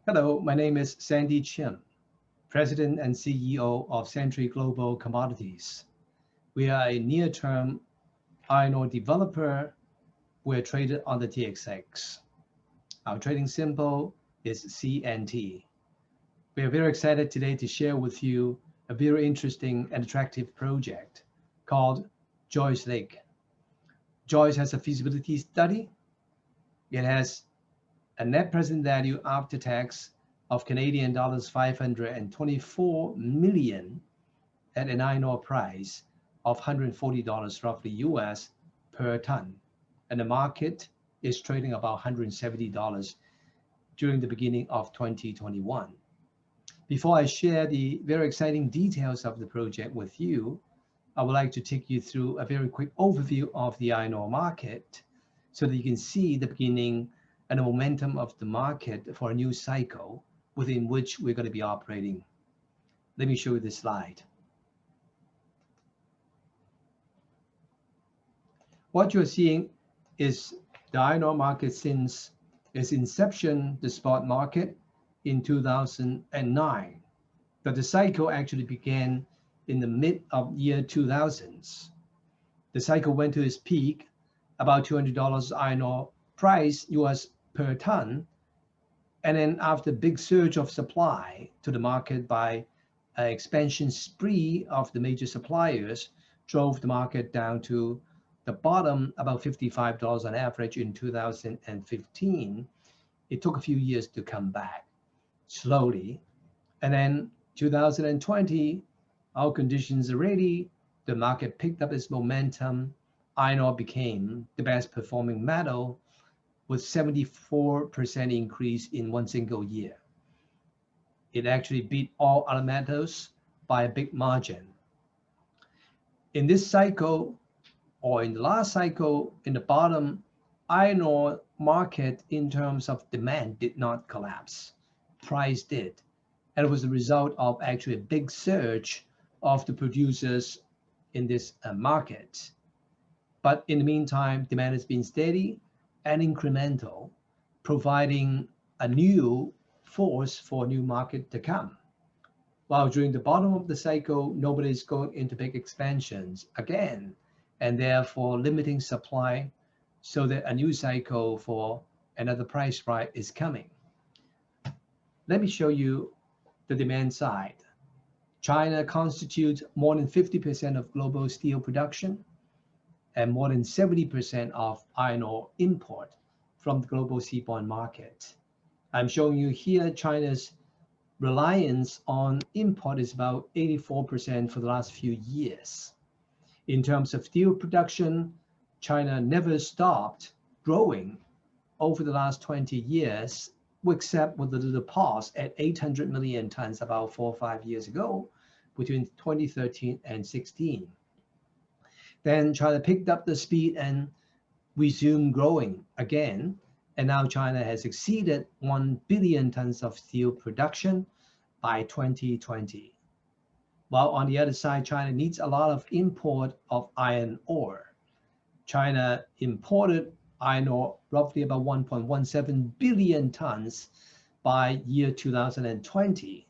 Hello, my name is Sandy Chim, President and CEO of Century Global Commodities. We are a near-term iron ore developer. We're traded on the TXX. Our trading symbol is CNT. We are very excited today to share with you a very interesting and attractive project called Joyce Lake. Joyce has a feasibility study. It has a net present value after tax of Canadian dollars 524 million at an iron ore price of $140 roughly US per ton. And the market is trading about $170 during the beginning of 2021. Before I share the very exciting details of the project with you, I would like to take you through a very quick overview of the iron ore market so that you can see the beginning and the momentum of the market for a new cycle within which we're going to be operating. Let me show you this slide. What you're seeing is the iron ore market since its inception, the spot market in 2009. But the cycle actually began in the mid of year 2000s. The cycle went to its peak, about $200 iron ore price US per ton. And then after big surge of supply to the market by an expansion spree of the major suppliers, drove the market down to the bottom, about $55 on average in 2015. It took a few years to come back slowly. And then 2020, our conditions are ready. The market picked up its momentum. Iron ore became the best performing metal with 74% increase in one single year. It actually beat all other metals by a big margin. In this cycle, or in the last cycle, in the bottom, iron ore market in terms of demand did not collapse. Price did. And it was a result of actually a big surge of the producers in this market. But in the meantime, demand has been steady and incremental, providing a new force for a new market to come. While during the bottom of the cycle, nobody is going into big expansions again, and therefore limiting supply so that a new cycle for another price rise is coming. Let me show you the demand side. China constitutes more than 50% of global steel production and more than 70% of iron ore import from the global seaborne market. I'm showing you here China's reliance on import is about 84% for the last few years. In terms of steel production, China never stopped growing over the last 20 years, except with a little pause at 800 million tons about 4 or 5 years ago, between 2013 and 16. Then China picked up the speed and resumed growing again. And now China has exceeded 1 billion tons of steel production by 2020. While on the other side, China needs a lot of import of iron ore. China imported iron ore roughly about 1.17 billion tons by year 2020.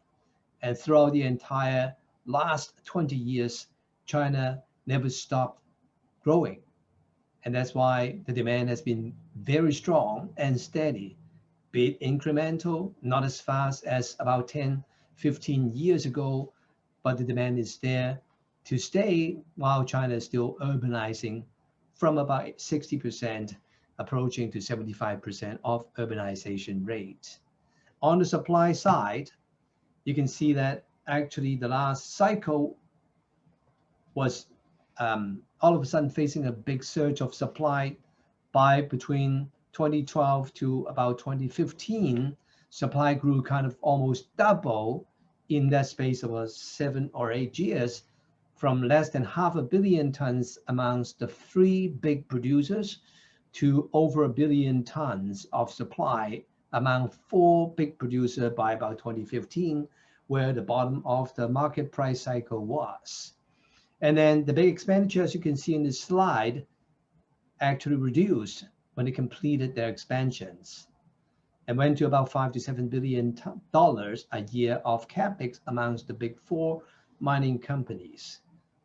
And throughout the entire last 20 years, China never stopped growing. And that's why the demand has been very strong and steady, be it incremental, not as fast as about 10, 15 years ago, but the demand is there to stay while China is still urbanizing from about 60% approaching to 75% of urbanization rate. On the supply side, you can see that actually the last cycle was all of a sudden facing a big surge of supply by between 2012 to about 2015. Supply grew kind of almost double in that space of 7 or 8 years, from less than 500 million tons amongst the 3 big producers to over 1 billion tons of supply among 4 big producers by about 2015, where the bottom of the market price cycle was. And then the big expenditure, as you can see in this slide, actually reduced when they completed their expansions. and went to about $5 to $7 billion a year of capex amongst the big four mining companies,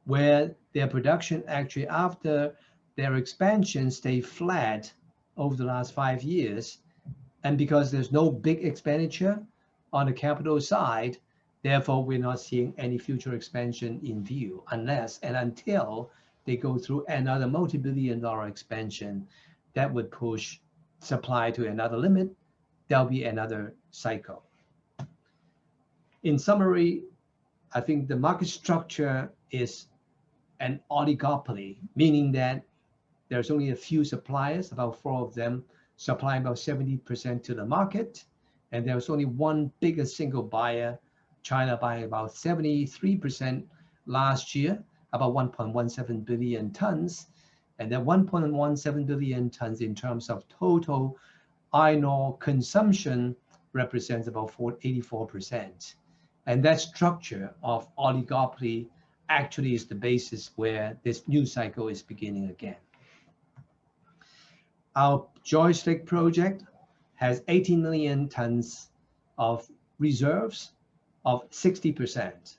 where their production actually after their expansion stayed flat over the last 5 years. And because there's no big expenditure on the capital side, therefore we're not seeing any future expansion in view unless and until they go through another multi-billion-dollar expansion that would push supply to another limit. There'll be another cycle. In summary, I think the market structure is an oligopoly, meaning that there's only a few suppliers, about 4 of them, supplying about 70% to the market. And there's only one bigger single buyer, China buying about 73% last year, about 1.17 billion tons. And that 1.17 billion tons in terms of total iron ore consumption represents about 84%. And that structure of oligopoly actually is the basis where this new cycle is beginning again. Our Joyce Lake project has 18 million tons of reserves of 60%,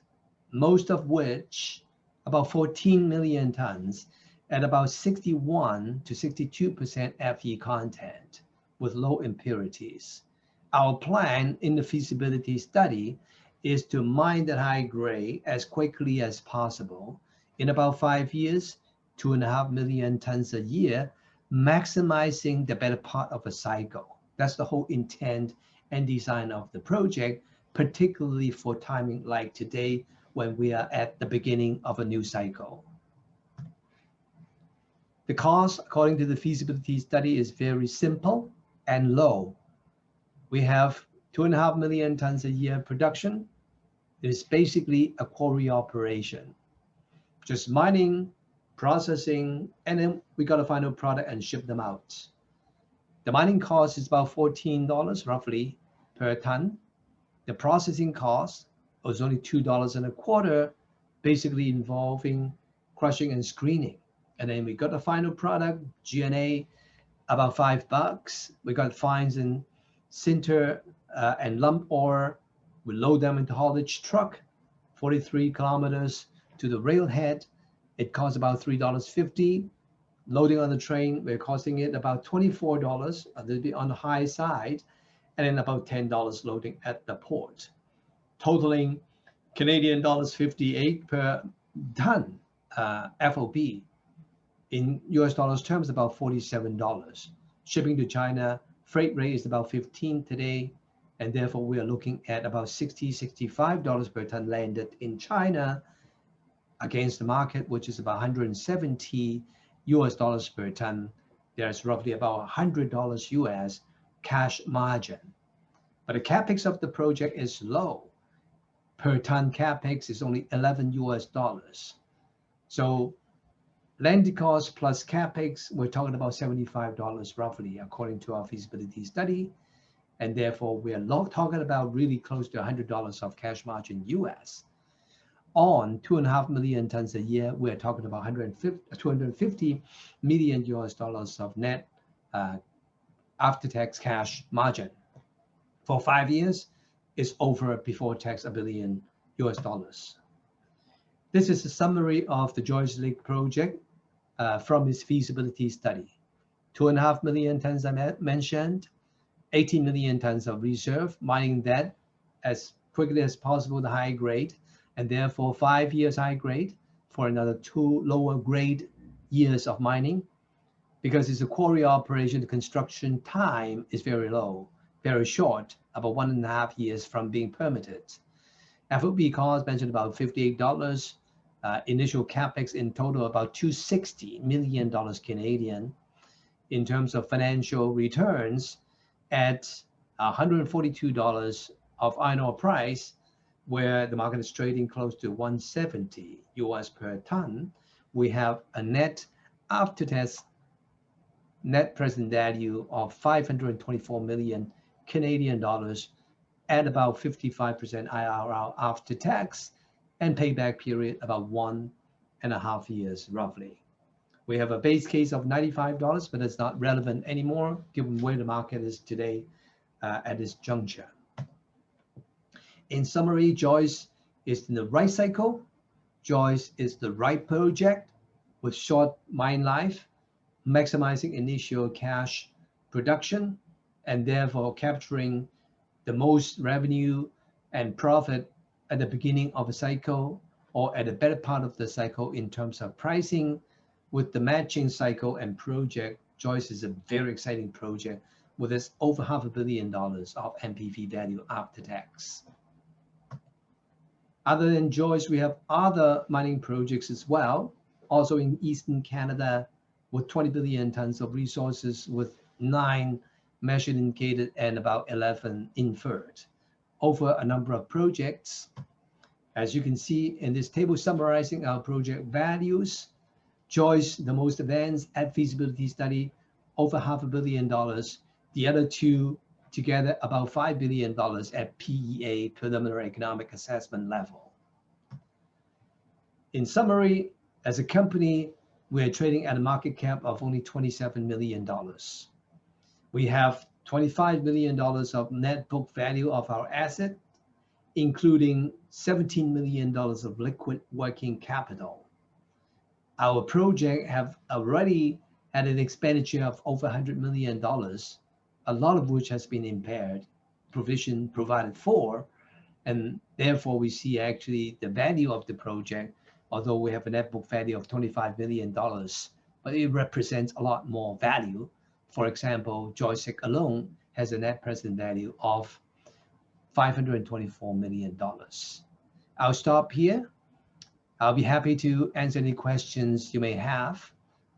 most of which, about 14 million tons, at about 61 to 62% Fe content with low impurities. Our plan in the feasibility study is to mine that high grade as quickly as possible. In about 5 years, 2.5 million tons a year, maximizing the better part of a cycle. That's the whole intent and design of the project, particularly for timing like today when we are at the beginning of a new cycle. The cost, according to the feasibility study, is very simple and low. We have 2.5 million tons a year production. It is basically a quarry operation, just mining, processing, and then we got a final product and ship them out. The mining cost is about $14 roughly per ton. The processing cost was only $2.25, basically involving crushing and screening. And then we got the final product, G&A, about $5. We got fines in sinter and lump ore. We load them into haulage truck, 43 kilometers to the railhead. It costs about $3.50. Loading on the train, we're costing it about $24, a little bit on the high side, and then about $10 loading at the port, totaling Canadian dollars 58 per ton FOB. In US dollars terms, about $47. Shipping to China, freight rate is about 15 today, and therefore we are looking at about $60, $65 per ton landed in China against the market, which is about 170 US dollars per ton. There's roughly about $100 US cash margin. But the capex of the project is low. Per ton capex is only 11 US dollars. So landed cost plus capex, we're talking about $75 roughly, according to our feasibility study. And therefore, we are not talking about really close to $100 of cash margin US. On 2.5 million tons a year, we're talking about 250 million US dollars of net after-tax cash margin. For 5 years, it's over before tax $1 billion US dollars. This is a summary of the Joyce Lake project from its feasibility study. 2.5 million tons I mentioned, 18 million tons of reserve, mining that as quickly as possible, the high grade, and therefore 5 years high grade for another 2 lower grade years of mining. Because it's a quarry operation, the construction time is very low, very short, about 1.5 years from being permitted. FOB cost mentioned about $58. Initial capex in total about $260 million Canadian. In terms of financial returns, at $142 of iron ore price, where the market is trading close to 170 US per ton, we have a net after-tax net present value of 524 million Canadian dollars at about 55% IRR after tax, and payback period about 1.5 years roughly. We have a base case of $95, but it's not relevant anymore given where the market is today at this juncture. In summary, Joyce is in the right cycle. Joyce is the right project with short mine life, maximizing initial cash production, and therefore capturing the most revenue and profit at the beginning of a cycle or at the better part of the cycle in terms of pricing. With the matching cycle and project, Joyce is a very exciting project with its over $500 million of NPV value after tax. Other than Joyce, we have other mining projects as well, also in Eastern Canada with 20 billion tons of resources with 9 measured indicated and about 11 inferred over a number of projects. As you can see in this table summarizing our project values, Joyce, the most advanced at feasibility study, over $500 million. The other two together about $5 billion at PEA, preliminary economic assessment level. In summary, as a company, we're trading at a market cap of only $27 million. We have $25 million of net book value of our asset, including $17 million of liquid working capital. Our project have already had an expenditure of over $100 million, a lot of which has been impaired, provision provided for, and therefore we see actually the value of the project, although we have a net book value of $25 million, but it represents a lot more value. For example, Joyce alone has a net present value of $524 million. I'll stop here. I'll be happy to answer any questions you may have.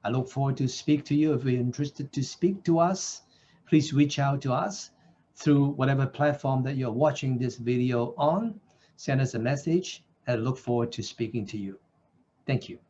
I look forward to speak to you. If you're interested to speak to us, please reach out to us through whatever platform that you're watching this video on. Send us a message and I look forward to speaking to you. Thank you.